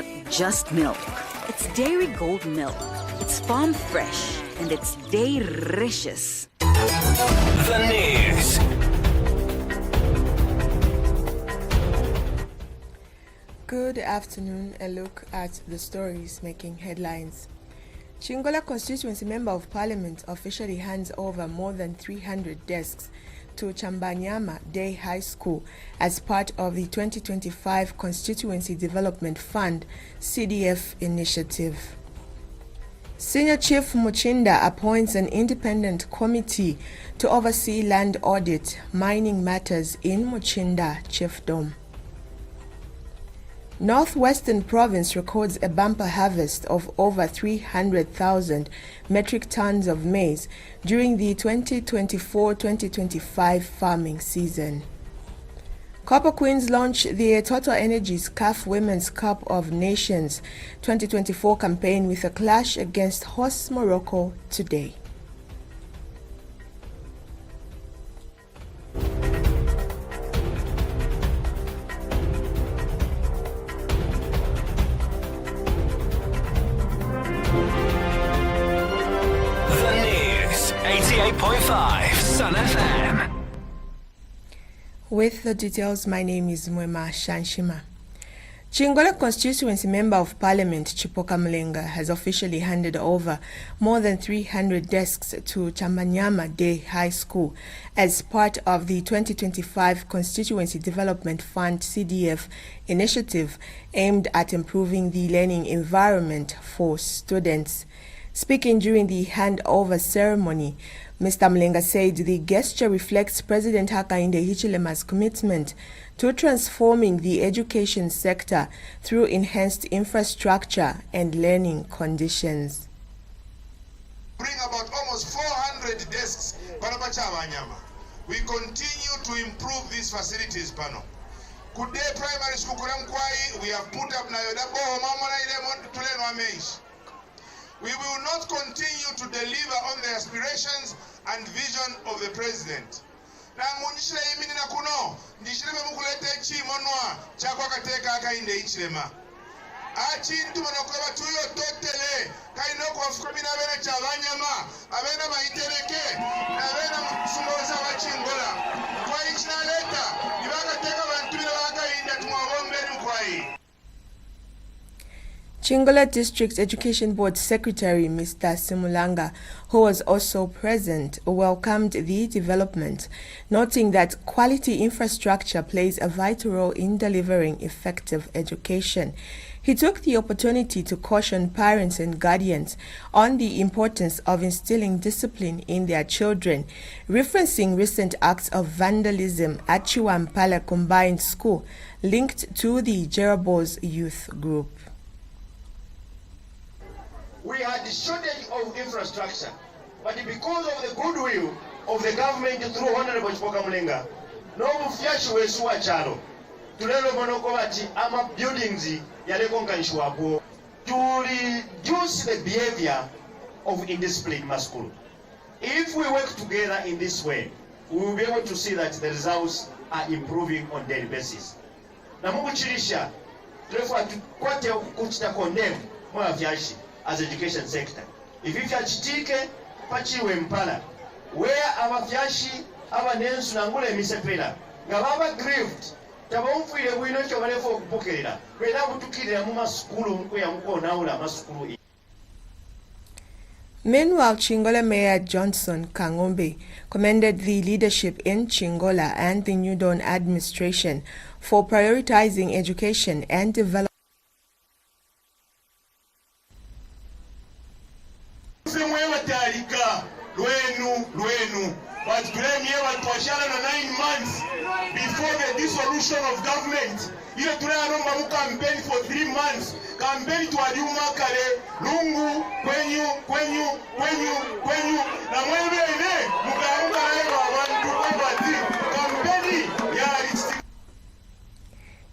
not just milk. It's Dairy Gold milk. It's farm fresh and it's delicious. The news. Good afternoon. A look at the stories making headlines. Chingola constituency member of parliament officially hands over more than 300 desks to Chambanyama Day High School as part of the 2025 Constituency Development Fund CDF initiative. Senior Chief Muchinda appoints an independent committee to oversee land audit mining matters in Muchinda Chiefdom. Northwestern Province records a bumper harvest of over 300,000 metric tons of maize during the 2024-2025 farming season. Copper Queens launch the Total Energies CAF Women's Cup of Nations 2024 campaign with a clash against host Morocco today. The news, 88.5 Sun FM. With the details, my name is Mwema Shanshima. Chingola constituency member of parliament Chipoka Mlenga has officially handed over more than 300 desks to Chambanyama Day High School as part of the 2025 Constituency Development Fund CDF initiative aimed at improving the learning environment for students. Speaking during the handover ceremony, Mr. Mlenga said the gesture reflects President Hakainde Hichilema's commitment to transforming the education sector through enhanced infrastructure and learning conditions. Bring about almost 400 desks. We continue to improve these facilities. Today, primary school, we have put up we will not continue to deliver on the aspirations and vision of the president. Chingola District Education Board Secretary Mr. Simulanga, who was also present, welcomed the development, noting that quality infrastructure plays a vital role in delivering effective education. He took the opportunity to caution parents and guardians on the importance of instilling discipline in their children, referencing recent acts of vandalism at Chiwampala Combined School linked to the Jerobo's youth group. We had a shortage of infrastructure, but because of the goodwill of the government through Honorable Chipoka Mlenga, no mufyashi wesuwa chalo. Tulelo monoko bati ama buildings yaleko nkanishwapo to reduce the behavior of indiscipline in school. If we work together in this way, we will be able to see that the results are improving on daily basis. Na mungu chirisha, tulefuwa tukwate kuchita condemn mwa vyashi as education sector. If you chitike pachiwe mpala, where our vyashi, our nensu nangule misepela, ngababa grieved, tabomfuile wino chobalefo kupokelera, kwena kutukirira mu masukulu mkuya mkuona ula masukulu. Meanwhile, Chingola Mayor Johnson Kangombe commended the leadership in Chingola and the New Dawn administration for prioritizing education and development. But today we have 9 months before the dissolution of government. Ile tunaomba mu campaign for 3 months. Campaign to aliuma kale lungu kwenyu na mwewe ine mukaunga leo abantu kwabati campaign ya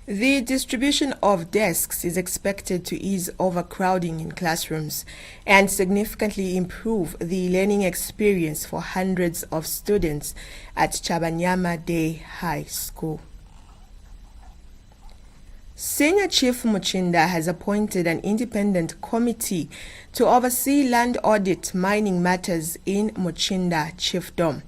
The distribution of desks is expected to ease overcrowding in classrooms and significantly improve the learning experience for hundreds of students at Chambanyama Day High School. Senior Chief Muchinda has appointed an independent committee to oversee land audit mining matters in Muchinda Chiefdom.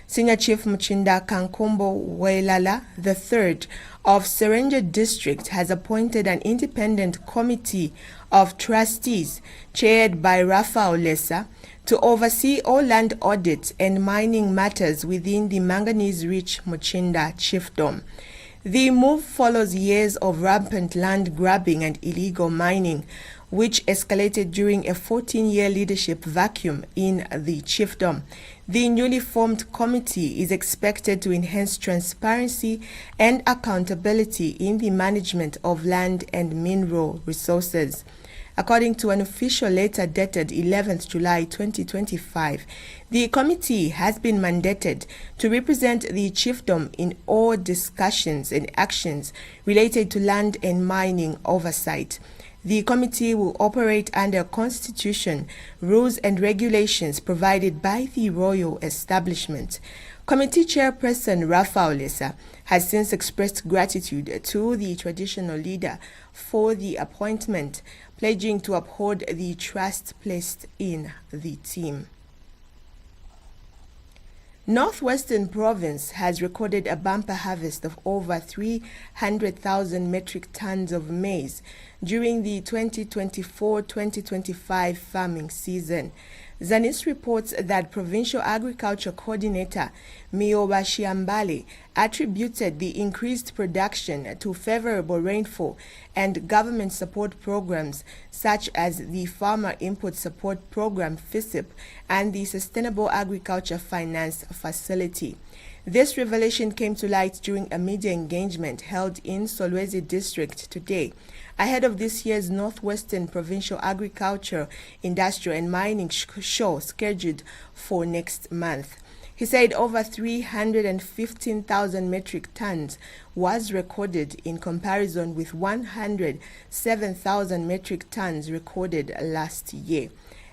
Senior Chief Muchinda Kankumbo Wailala III of Serenja District has appointed an independent committee of trustees chaired by Raphael Lesa to oversee all land audits and mining matters within the manganese-rich Muchinda Chiefdom. The move follows years of rampant land grabbing and illegal mining, which escalated during a 14-year leadership vacuum in the chiefdom. The newly formed committee is expected to enhance transparency and accountability in the management of land and mineral resources. According to an official letter dated 11th July 2025, the committee has been mandated to represent the chiefdom in all discussions and actions related to land and mining oversight. The committee will operate under constitution, rules and regulations provided by the royal establishment. Committee Chairperson Raphael Lesa has since expressed gratitude to the traditional leader for the appointment, pledging to uphold the trust placed in the team. Northwestern Province has recorded a bumper harvest of over 300,000 metric tons of maize during the 2024-2025 farming season. Zanis reports that Provincial Agriculture Coordinator Mioba Shiambale attributed the increased production to favorable rainfall and government support programs such as the Farmer Input Support Program FISIP and the Sustainable Agriculture Finance Facility. This revelation came to light during a media engagement held in Solwezi District today, ahead of this year's Northwestern Provincial Agriculture, Industrial and Mining Show scheduled for next month. He said over 315,000 metric tons was recorded in comparison with 107,000 metric tons recorded last year.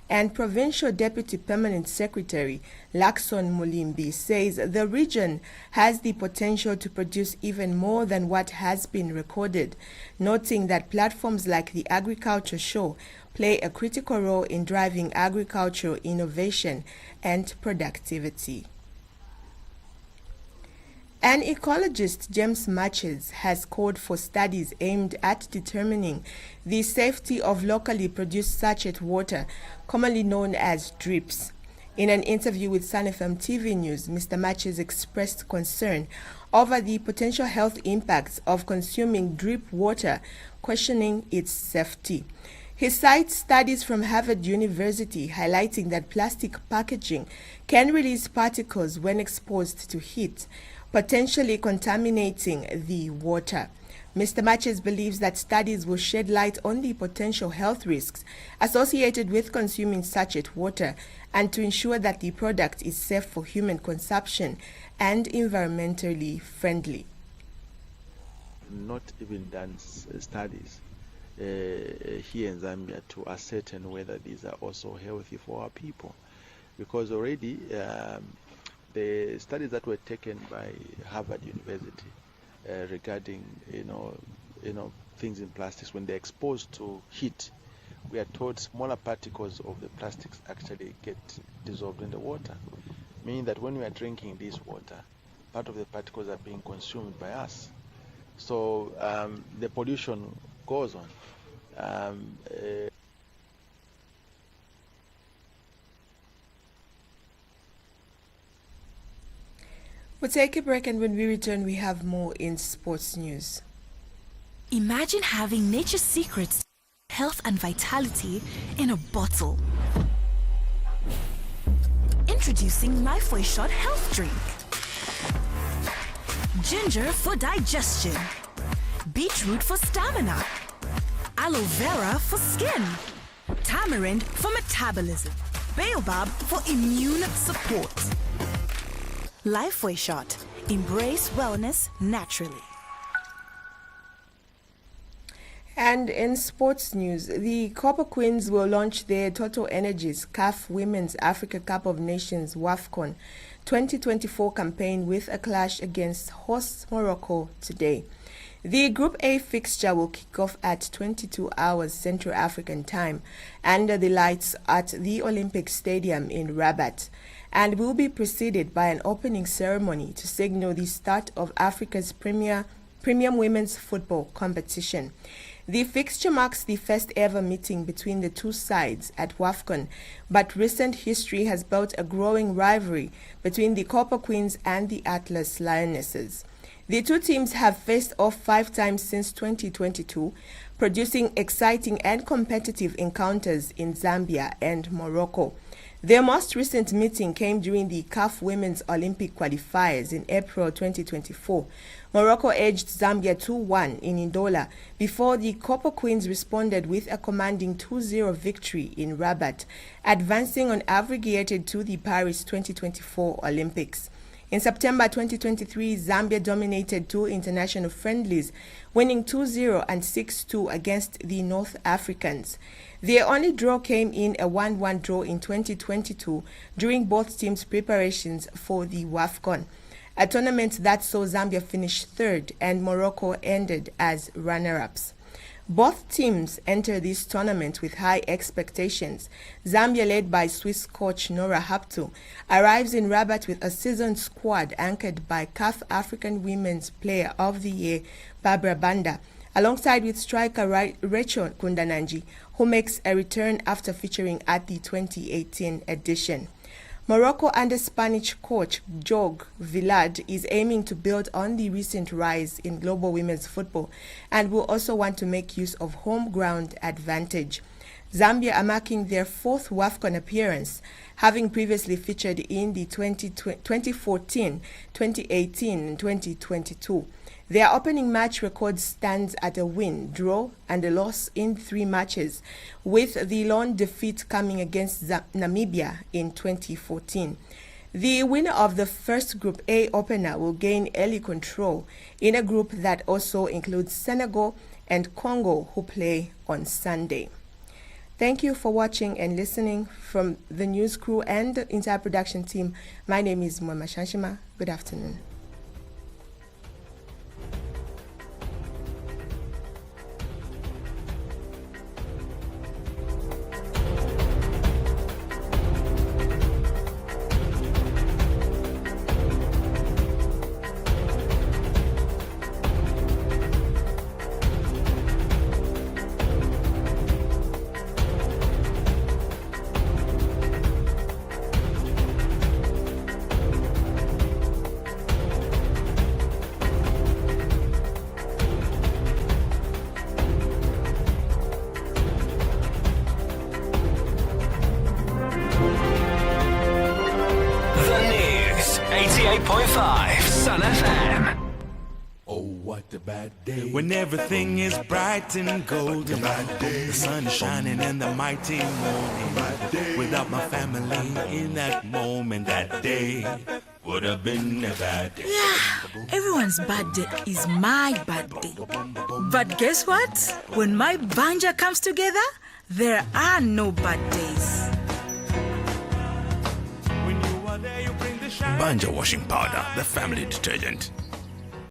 And Provincial Deputy Permanent Secretary Lakson Mulimbi says the region has the potential to produce even more than what has been recorded, noting that platforms like the Agriculture Show play a critical role in driving agricultural innovation and productivity. An ecologist, James Matches, has called for studies aimed at determining the safety of locally produced sachet water, commonly known as drips. In an interview with Sun FM TV News, Mr. Matches expressed concern over the potential health impacts of consuming drip water, questioning its safety. He cites studies from Harvard University highlighting that plastic packaging can release particles when exposed to heat, potentially contaminating the water. Mr. Matches believes that studies will shed light on the potential health risks associated with consuming sachet water and to ensure that the product is safe for human consumption and environmentally friendly. Not even done studies here in Zambia to ascertain whether these are also healthy for our people, because already the studies that were taken by Harvard University regarding things in plastics, when they're exposed to heat, we are told smaller particles of the plastics actually get dissolved in the water, meaning that when we are drinking this water, part of the particles are being consumed by us. So the pollution goes on. We'll take a break, and when we return, we have more in sports news. Imagine having nature's secrets, health and vitality in a bottle. Introducing Lifeway Shot Health Drink. Ginger for digestion. Beetroot for stamina. Aloe vera for skin. Tamarind for metabolism. Baobab for immune support. Lifeway Shot. Embrace wellness naturally. And in sports news, the Copper Queens will launch their Total Energies CAF Women's Africa Cup of Nations WAFCON 2024 campaign with a clash against host Morocco today. The Group A fixture will kick off at 22 hours Central African time under the lights at the Olympic Stadium in Rabat, and will be preceded by an opening ceremony to signal the start of Africa's premium women's football competition. The fixture marks the first ever meeting between the two sides at WAFCON, but recent history has built a growing rivalry between the Copper Queens and the Atlas Lionesses. The two teams have faced off 5 times since 2022, producing exciting and competitive encounters in Zambia and Morocco. Their most recent meeting came during the CAF Women's Olympic qualifiers in April 2024. Morocco edged Zambia 2-1 in Ndola before the Copper Queens responded with a commanding 2-0 victory in Rabat, advancing unaggregated to the Paris 2024 Olympics. In September 2023, Zambia dominated 2 international friendlies, winning 2-0 and 6-2 against the North Africans. Their only draw came in a 1-1 draw in 2022 during both teams' preparations for the WAFCON, a tournament that saw Zambia finish 3rd and Morocco ended as runner-ups. Both teams enter this tournament with high expectations. Zambia, led by Swiss coach Nora Haptu, arrives in Rabat with a seasoned squad anchored by CAF African Women's Player of the Year Barbara Banda, alongside with striker Rachel Kundananji, who makes a return after featuring at the 2018 edition. Morocco under Spanish coach Jorge Vilad is aiming to build on the recent rise in global women's football and will also want to make use of home ground advantage. Zambia are marking their 4th WAFCON appearance, having previously featured in the 2014, 2018 and 2022. Their opening match record stands at a win, draw and a loss in 3 matches, with the lone defeat coming against Namibia in 2014. The winner of the first Group A opener will gain early control in a group that also includes Senegal and Congo, who play on Sunday. Thank you for watching and listening. From the news crew and the entire production team, my name is Mwema Shanshima. Good afternoon. The News, 88.5 Sun FM. Oh, what a bad day. When everything is bright and golden, the sun is shining in the mighty morning. Without my family in that moment, that day would have been a bad day. Yeah, everyone's bad day is my bad day. But guess what? When my banja comes together, there are no bad days. When you are there, you bring the shine. Banja washing powder, the family detergent.